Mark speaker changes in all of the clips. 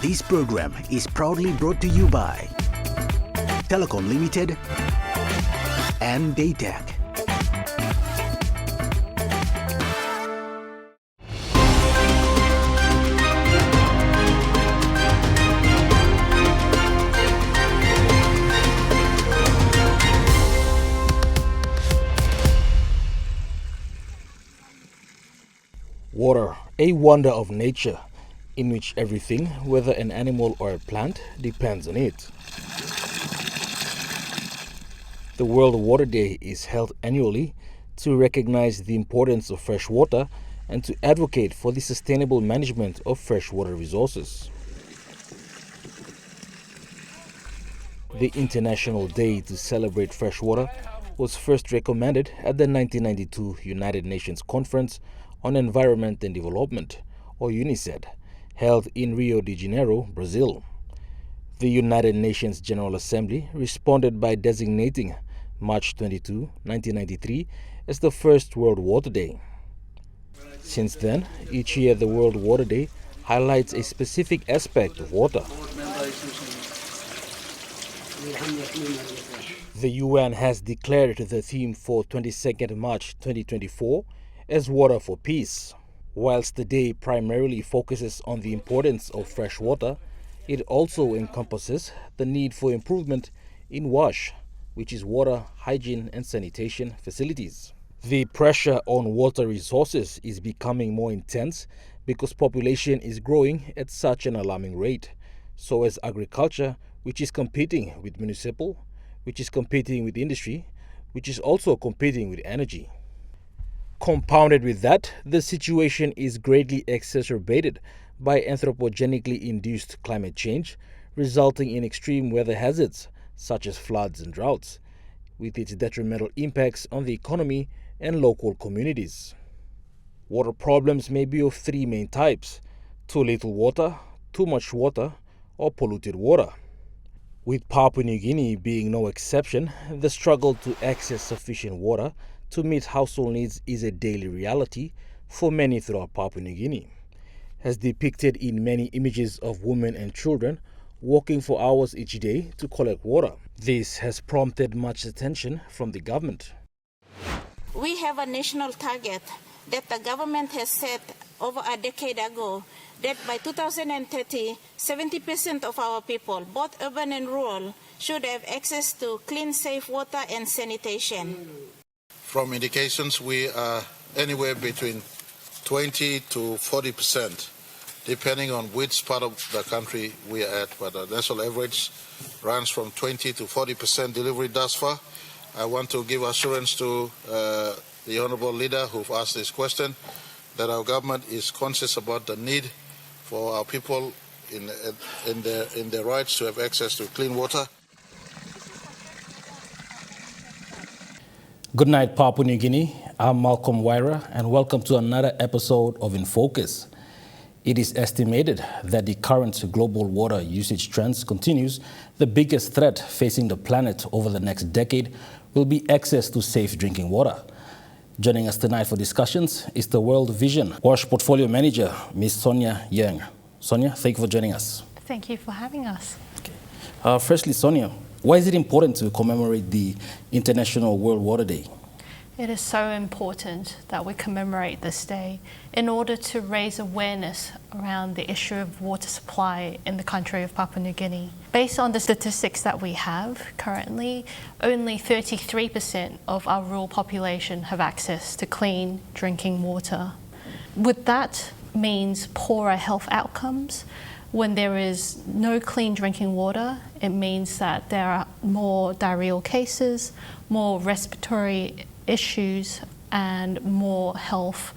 Speaker 1: This program is proudly brought to you by Telecom Limited and Daytech.
Speaker 2: Water, a wonder of nature, in which everything, whether an animal or a plant, depends on it. The World Water Day is held annually to recognize the importance of fresh water and to advocate for the sustainable management of freshwater resources. The International Day to celebrate freshwater was first recommended at the 1992 United Nations Conference on Environment and Development, or UNICED, held in Rio de Janeiro, Brazil. The United Nations General Assembly responded by designating March 22, 1993 as the first World Water Day. Since then, each year the World Water Day highlights a specific aspect of water. The UN has declared the theme for 22nd March 2024 as Water for Peace. Whilst the day primarily focuses on the importance of fresh water, it also encompasses the need for improvement in WASH, which is water, hygiene and sanitation facilities. The pressure on water resources is becoming more intense because population is growing at such an alarming rate. So is agriculture, which is competing with municipal, which is competing with industry, which is also competing with energy. Compounded with that, the situation is greatly exacerbated by anthropogenically induced climate change, resulting in extreme weather hazards such as floods and droughts, with its detrimental impacts on the economy and local communities. Water problems may be of three main types: too little water, too much water, or polluted water. With Papua New Guinea being no exception, the struggle to access sufficient water to meet household needs is a daily reality for many throughout Papua New Guinea, as depicted in many images of women and children walking for hours each day to collect water. This has prompted much attention from the government.
Speaker 3: We have a national target that the government has set over a decade ago that by 2030, 70% of our people, both urban and rural, should have access to clean, safe water and sanitation.
Speaker 4: From indications, we are anywhere between 20 to 40%, depending on which part of the country we are at. But the national average runs from 20 to 40% delivery thus far. I want to give assurance to the Honourable Leader who've asked this question that our government is conscious about the need for our people in their rights to have access to clean water.
Speaker 2: Good night, Papua New Guinea. I'm Malcolm Wyra, and welcome to another episode of Infocus. It is estimated that the current global water usage trends continues. The biggest threat facing the planet over the next decade will be access to safe drinking water. Joining us tonight for discussions is the World Vision WASH Portfolio Manager, Ms. Sonia Yang. Sonia, thank you for joining us.
Speaker 5: Thank you for having us.
Speaker 2: Okay. Firstly, Sonia, why is it important to commemorate the International World Water Day?
Speaker 5: It is so important that we commemorate this day in order to raise awareness around the issue of water supply in the country of Papua New Guinea. Based on the statistics that we have currently, only 33% of our rural population have access to clean drinking water. With that means poorer health outcomes. When there is no clean drinking water, it means that there are more diarrheal cases, more respiratory issues, and more health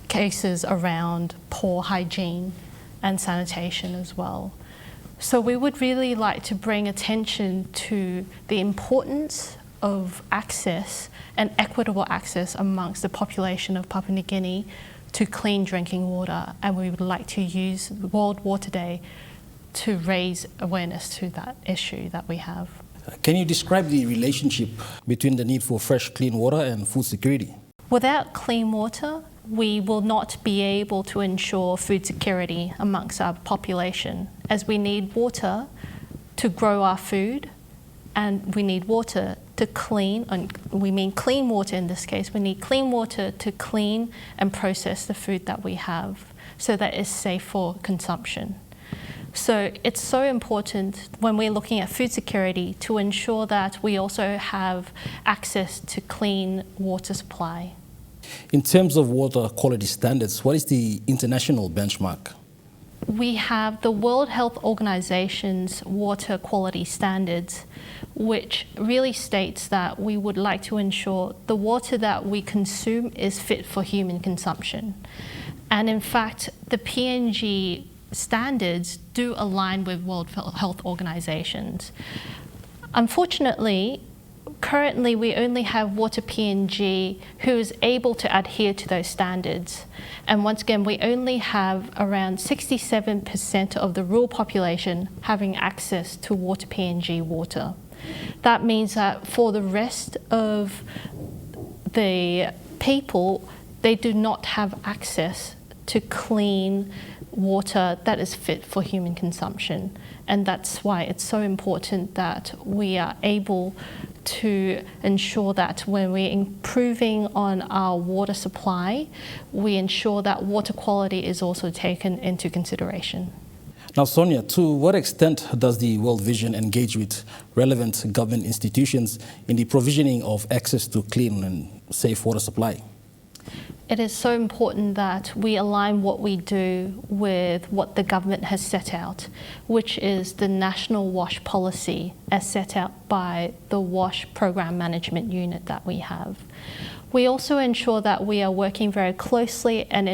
Speaker 5: cases around poor hygiene and sanitation as well. So we would really like to bring attention to the importance of access and equitable access amongst the population of Papua New Guinea to clean drinking water, and we would like to use World Water Day to raise awareness to that issue that we have.
Speaker 2: Can you describe the relationship between the need for fresh, clean water and food security?
Speaker 5: Without clean water, we will not be able to ensure food security amongst our population, as we need water to grow our food, and we need water to clean, and we mean clean water in this case. We need clean water to clean and process the food that we have so that it's safe for consumption. So it's so important when we're looking at food security to ensure that we also have access to clean water supply.
Speaker 2: In terms of water quality standards, what is the international benchmark?
Speaker 5: We have the World Health Organization's water quality standards, which really states that we would like to ensure the water that we consume is fit for human consumption. And in fact, the PNG standards do align with World Health Organizations. Unfortunately, currently we only have Water PNG who is able to adhere to those standards. And once again, we only have around 67% of the rural population having access to Water PNG water. That means that for the rest of the people, they do not have access to clean water that is fit for human consumption. And that's why it's so important that we are able to ensure that when we're improving on our water supply, we ensure that water quality is also taken into consideration.
Speaker 2: Now, Sonia, to what extent does the World Vision engage with relevant government institutions in the provisioning of access to clean and safe water supply?
Speaker 5: It is so important that we align what we do with what the government has set out, which is the National WASH Policy as set out by the WASH Program Management Unit that we have. We also ensure that we are working very closely and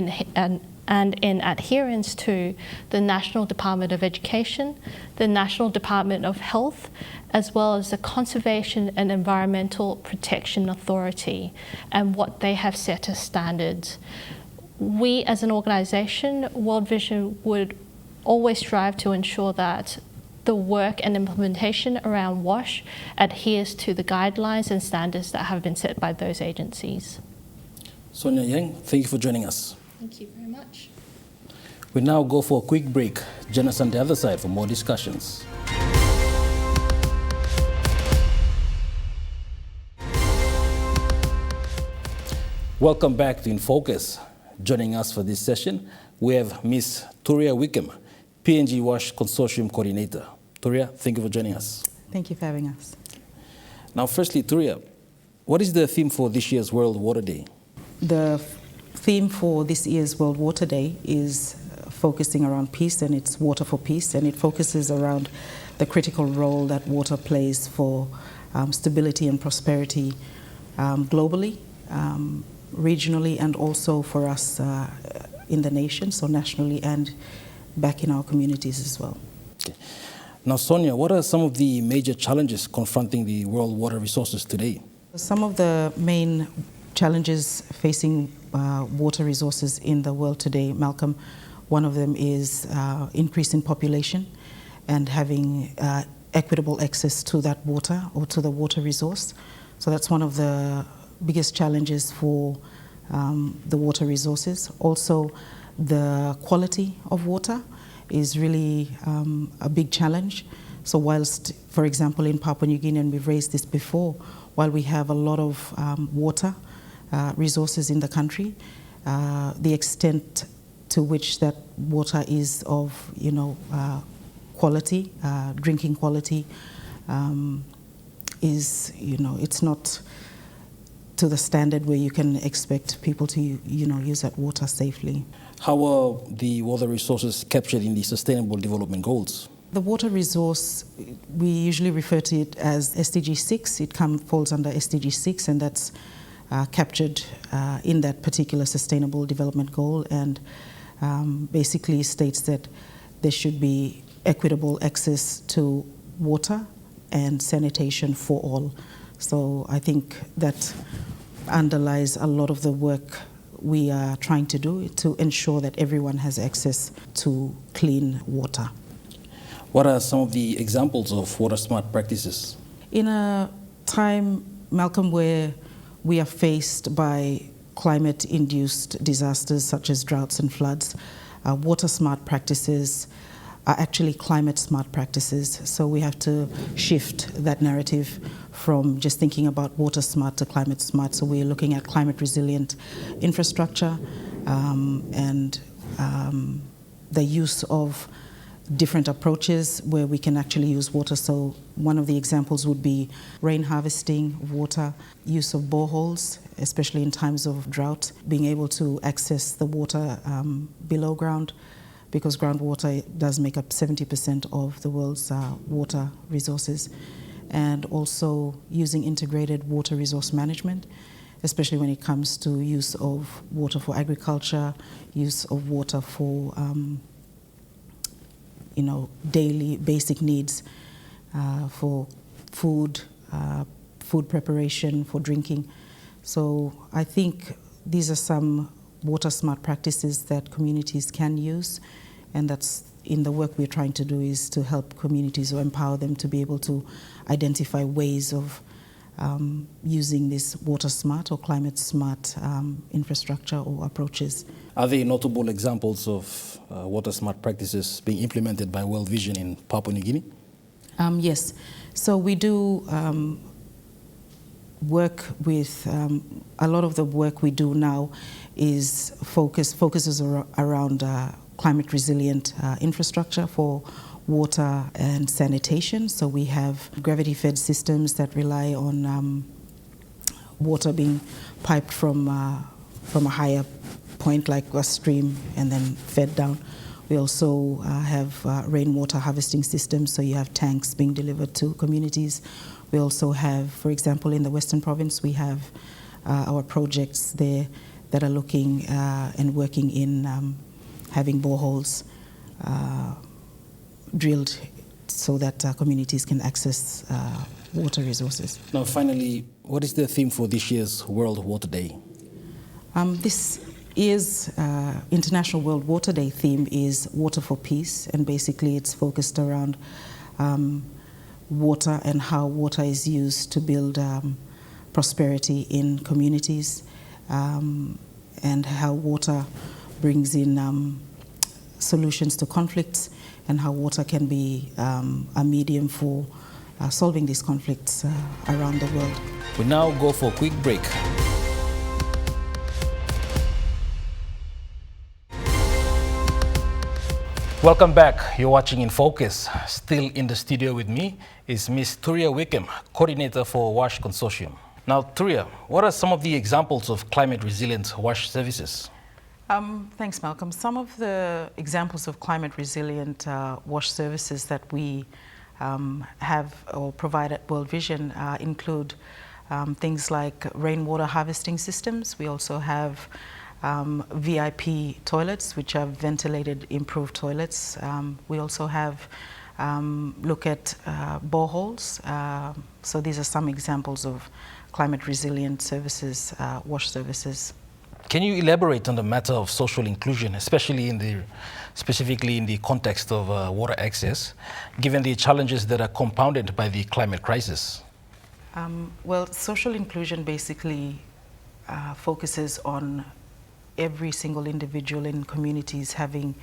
Speaker 5: in adherence to the National Department of Education, the National Department of Health, as well as the Conservation and Environmental Protection Authority and what they have set as standards. We as an organisation, World Vision, would always strive to ensure that the work and implementation around WASH adheres to the guidelines and standards that have been set by those agencies.
Speaker 2: Sonia Yang, thank you for joining us.
Speaker 5: Thank you very much.
Speaker 2: We now go for a quick break. Join us on the other side for more discussions. Welcome back to Infocus. Joining us for this session, we have Ms. Turia Wickham, PNG WASH Consortium Coordinator. Turia, thank you for joining us.
Speaker 6: Thank you for having us.
Speaker 2: Now, firstly, Turia, what is the theme for this year's World Water Day?
Speaker 6: The theme for this year's World Water Day is focusing around peace, and it's Water for Peace, and it focuses around the critical role that water plays for stability and prosperity globally, regionally, and also for us in the nation, so nationally and back in our communities as well.
Speaker 2: Okay. Now, Sonia, what are some of the major challenges confronting the world water resources today?
Speaker 6: Some of the main challenges facing water resources in the world today, Malcolm, one of them is increase in population and having equitable access to that water or to the water resource. So that's one of the biggest challenges for the water resources. Also, the quality of water is really a big challenge. So whilst, for example, in Papua New Guinea, and we've raised this before, while we have a lot of water resources in the country, the extent to which that water is of, quality, drinking quality, is, it's not to the standard where you can expect people to, use that water safely.
Speaker 2: How are the water resources captured in the Sustainable Development Goals?
Speaker 6: The water resource, we usually refer to it as SDG 6. It falls under SDG 6, and that's captured in that particular Sustainable Development Goal, and basically states that there should be equitable access to water and sanitation for all. So I think that underlies a lot of the work we are trying to do to ensure that everyone has access to clean water.
Speaker 2: What are some of the examples of water smart practices?
Speaker 6: In a time, Malcolm, where we are faced by climate-induced disasters such as droughts and floods. Water-smart practices are actually climate-smart practices. So we have to shift that narrative from just thinking about water-smart to climate-smart. So we're looking at climate-resilient infrastructure and the use of different approaches where we can actually use water. So one of the examples would be rain harvesting of water, use of boreholes, especially in times of drought, being able to access the water below ground, because groundwater does make up 70% of the world's water resources, and also using integrated water resource management, especially when it comes to use of water for agriculture, use of water for daily basic needs, for food, food preparation, for drinking. So I think these are some water smart practices that communities can use, and that's in the work we're trying to do, is to help communities or empower them to be able to identify ways of using this water smart or climate smart infrastructure or approaches.
Speaker 2: Are there notable examples of water smart practices being implemented by World Vision in Papua New Guinea?
Speaker 6: Yes. So we do work with, a lot of the work we do now is focuses around climate resilient infrastructure for water and sanitation. So we have gravity-fed systems that rely on water being piped from a higher point, like a stream, and then fed down. We also have rainwater harvesting systems, so you have tanks being delivered to communities. We also have, for example, in the Western Province, we have our projects there that are looking and working in having boreholes drilled so that communities can access water resources.
Speaker 2: Now, finally, what is the theme for this year's World Water Day?
Speaker 6: This year's International World Water Day theme is Water for Peace, and basically it's focused around water and how water is used to build prosperity in communities, and how water brings in solutions to conflicts, and how water can be a medium for solving these conflicts around the world.
Speaker 2: We now go for a quick break. Welcome back. You're watching Infocus. Still in the studio with me is Ms. Turia Wickham, coordinator for WASH Consortium. Now, Turia, what are some of the examples of climate-resilient WASH services?
Speaker 6: Thanks, Malcolm. Some of the examples of climate-resilient WASH services that we have or provide at World Vision include things like rainwater harvesting systems. We also have VIP toilets, which are ventilated, improved toilets. We also have look at boreholes. So these are some examples of climate-resilient services, WASH services.
Speaker 2: Can you elaborate on the matter of social inclusion, especially specifically in the context of water access, given the challenges that are compounded by the climate crisis?
Speaker 6: Well, social inclusion basically focuses on every single individual in communities having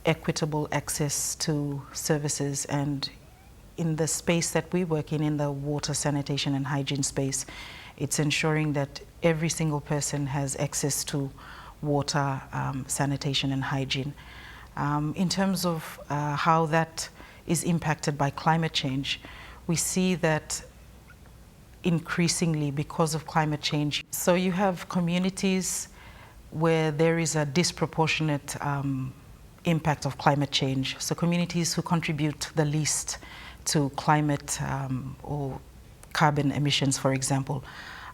Speaker 6: equitable access to services, and in the space that we work in the water, sanitation and hygiene space, it's ensuring that every single person has access to water, sanitation and hygiene. In terms of how that is impacted by climate change, we see that increasingly because of climate change. So you have communities where there is a disproportionate impact of climate change. So communities who contribute the least to climate or carbon emissions, for example,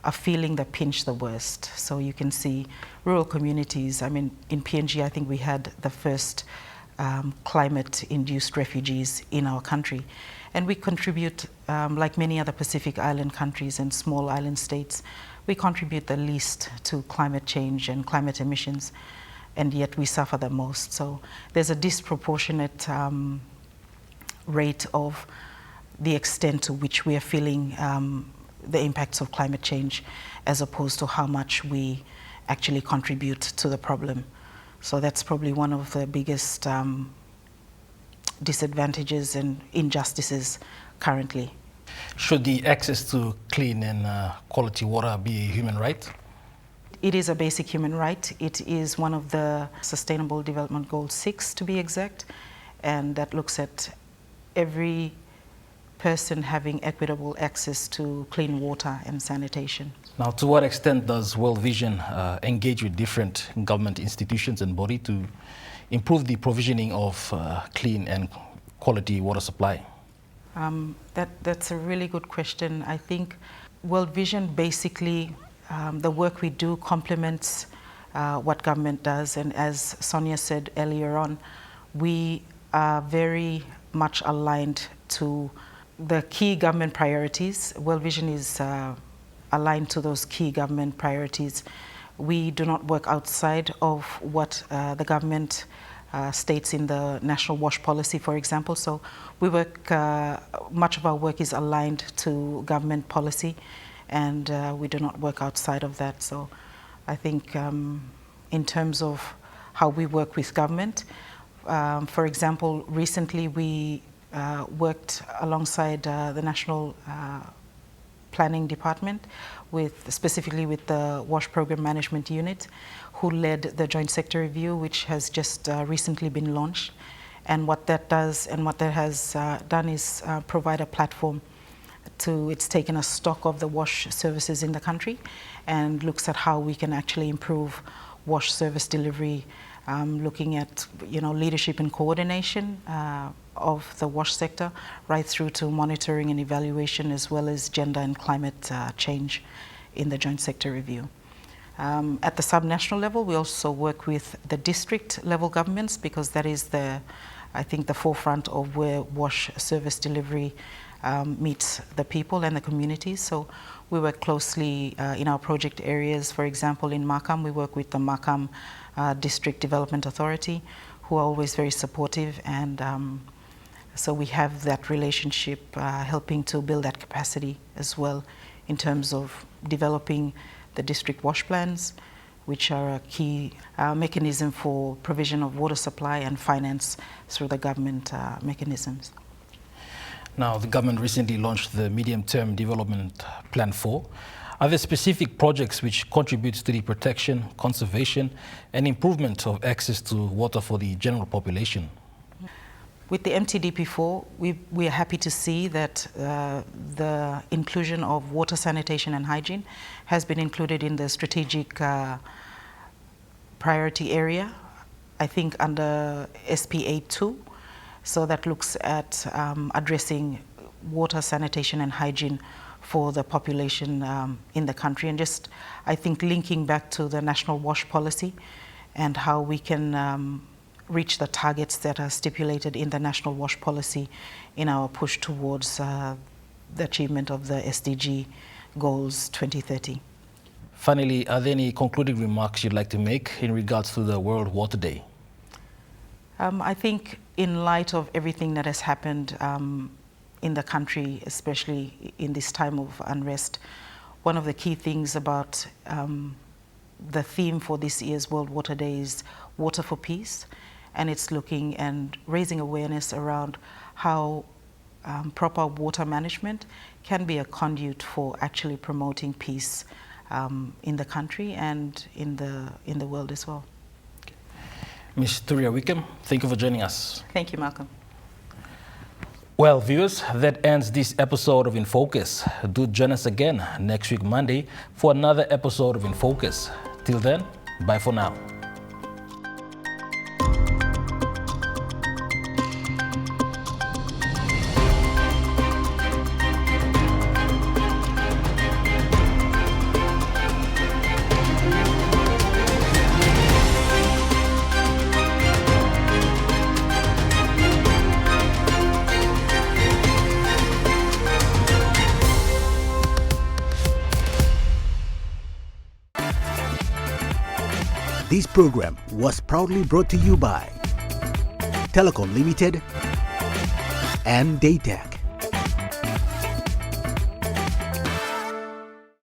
Speaker 6: are feeling the pinch the worst. So you can see rural communities. I mean, in PNG, I think we had the first climate-induced refugees in our country. And we contribute, like many other Pacific Island countries and small island states, we contribute the least to climate change and climate emissions, and yet we suffer the most. So there's a disproportionate rate of the extent to which we are feeling the impacts of climate change, as opposed to how much we actually contribute to the problem. So that's probably one of the biggest disadvantages and injustices currently.
Speaker 2: Should the access to clean and quality water be a human right?
Speaker 6: It is a basic human right. It is one of the Sustainable Development Goal 6 to be exact, and that looks at every person having equitable access to clean water and sanitation.
Speaker 2: Now, to what extent does World Vision engage with different government institutions and bodies to improve the provisioning of clean and quality water supply?
Speaker 6: That's a really good question. I think World Vision basically, the work we do complements what government does, and as Sonia said earlier on, we are very much aligned to the key government priorities. World Vision is aligned to those key government priorities. We do not work outside of what the government states in the National Wash Policy, for example. So we work, much of our work is aligned to government policy, and we do not work outside of that. So I think in terms of how we work with government, for example, recently we worked alongside the National Planning Department, specifically with the Wash Program Management Unit, who led the Joint Sector Review, which has just recently been launched. And what that does and what that has done is provide a platform it's taken a stock of the wash services in the country and looks at how we can actually improve wash service delivery, looking at leadership and coordination of the wash sector, right through to monitoring and evaluation, as well as gender and climate change in the Joint Sector Review. At the subnational level, we also work with the district level governments, because that is I think the forefront of where wash service delivery meets the people and the communities. So we work closely in our project areas. For example, in Makam, we work with the Makam District Development Authority, who are always very supportive, and so we have that relationship helping to build that capacity as well in terms of developing the district wash plans, which are a key mechanism for provision of water supply and finance through the government mechanisms.
Speaker 2: Now, the government recently launched the Medium-Term Development Plan 4. Are there specific projects which contribute to the protection, conservation, and improvement of access to water for the general population?
Speaker 6: With the MTDP4, we are happy to see that the inclusion of water, sanitation and hygiene has been included in the strategic priority area, I think under SP82. So that looks at addressing water, sanitation and hygiene for the population in the country, and just, I think, linking back to the National Wash Policy and how we can reach the targets that are stipulated in the National Wash Policy in our push towards the achievement of the SDG goals 2030.
Speaker 2: Finally, are there any concluding remarks you'd like to make in regards to the World Water Day?
Speaker 6: I think in light of everything that has happened in the country, especially in this time of unrest, one of the key things about the theme for this year's World Water Day is Water for Peace, and it's looking and raising awareness around how proper water management can be a conduit for actually promoting peace in the country and in the world as well.
Speaker 2: Ms. Turia Wickham, thank you for joining us.
Speaker 6: Thank you, Malcolm.
Speaker 2: Well, viewers, that ends this episode of Infocus. Do join us again next week, Monday, for another episode of Infocus. Till then, bye for now.
Speaker 1: This program was proudly brought to you by Telecom Limited and Daytech.